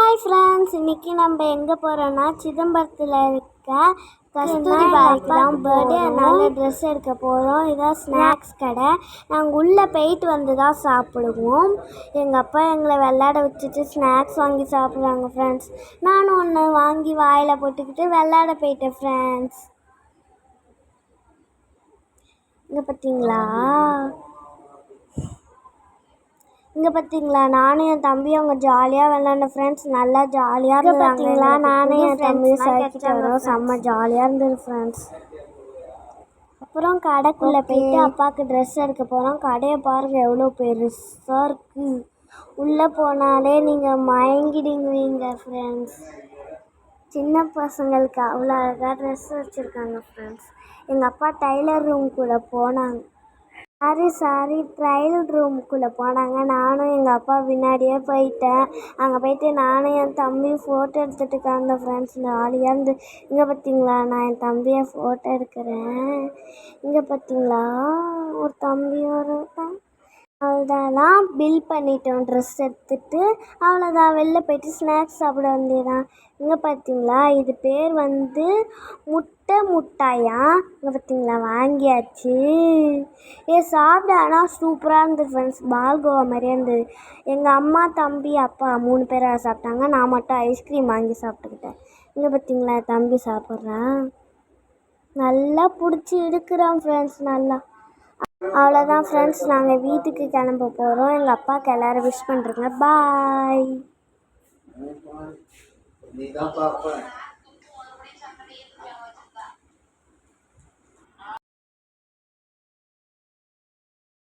Hi friends, இன்றைக்கி நம்ம எங்கே போகிறோன்னா சிதம்பரத்தில் இருக்க கஸ்தூரி பாய்க்குலாம் பர்த்டே, அதனால ட்ரெஸ் எடுக்க போகிறோம். இதான் ஸ்நாக்ஸ் கடை. நாங்கள் உள்ளே போயிட்டு வந்து தான் சாப்பிடுவோம். எங்கள் அப்பா எங்களை விளையாட வச்சுட்டு ஸ்நாக்ஸ் வாங்கி சாப்பிட்றாங்க ஃப்ரெண்ட்ஸ். நானும் ஒன்று வாங்கி வாயில் போட்டுக்கிட்டு விளையாட போயிட்டேன் ஃப்ரெண்ட்ஸ். இங்கே பார்த்தீங்களா நானும் என் தம்பியும் அவங்க ஜாலியாக விளாண்ட ஃப்ரெண்ட்ஸ். நல்லா ஜாலியாக இருந்தது. பார்த்தீங்களா நானும் என் தம்பியும் சைக்கிட்டு வரோம். செம்ம ஜாலியாக இருந்தது ஃப்ரெண்ட்ஸ். அப்புறம் கடைக்குள்ளே போயிட்டு அப்பாவுக்கு ட்ரெஸ் எடுக்க போகிறோம். கடையை பாருங்கள் எவ்வளோ பெருசாக இருக்குது. உள்ளே போனாலே நீங்கள் மயங்கிடுவீங்க ஃப்ரெண்ட்ஸ். சின்ன பசங்களுக்கு அவ்வளோ அழகாக ட்ரெஸ் வச்சுருக்காங்க ஃப்ரெண்ட்ஸ். எங்கள் அப்பா டைலர் ரூம்குள்ளே போனாங்க. சாரி ட்ரையல் ரூமுக்குள்ளே போனாங்க. நானும் எங்கள் அப்பா பின்னாடியே போயிட்டேன். அங்கே போயிட்டு நானும் என் தம்பியும் ஃபோட்டோ எடுத்துகிட்டு இருக்காங்க ஃப்ரெண்ட்ஸ். ஜாலியாக இருந்து. இங்கே பார்த்தீங்களா நான் என் தம்பியை ஃபோட்டோ எடுக்கிறேன். இங்கே பார்த்தீங்களா ஒரு தம்பி அவ்வளோதான் பில் பண்ணிட்டோம். ட்ரெஸ் எடுத்துகிட்டு அவ்வளோதான் வெளில போயிட்டு ஸ்நாக்ஸ் சாப்பிட வேண்டியதான். இங்கே பார்த்தீங்களா இது பேர் முட்டை முட்டாயா. இங்கே பார்த்தீங்களா வாங்கியாச்சு. சாப்பிட ஆனால் சூப்பராக இருந்தது ஃப்ரெண்ட்ஸ். பால்கோவா மாதிரியே இருந்தது. எங்கள் அம்மா தம்பி அப்பா 3 பேராக சாப்பிட்டாங்க. நான் மட்டும் ஐஸ்கிரீம் வாங்கி சாப்பிட்டுக்கிட்டேன். இங்கே பார்த்தீங்களா தம்பி சாப்பிட்றான். நல்லா பிடிச்சி எடுக்கிறான் ஃப்ரெண்ட்ஸ். நல்லா அவ்வளோதான் ஃப்ரெண்ட்ஸ், நாங்கள் வீட்டுக்கு கிளம்ப போகிறோம். எங்கள் அப்பாவுக்கு எல்லோரும் விஷ் பண்ணுறேங்க. பாய்.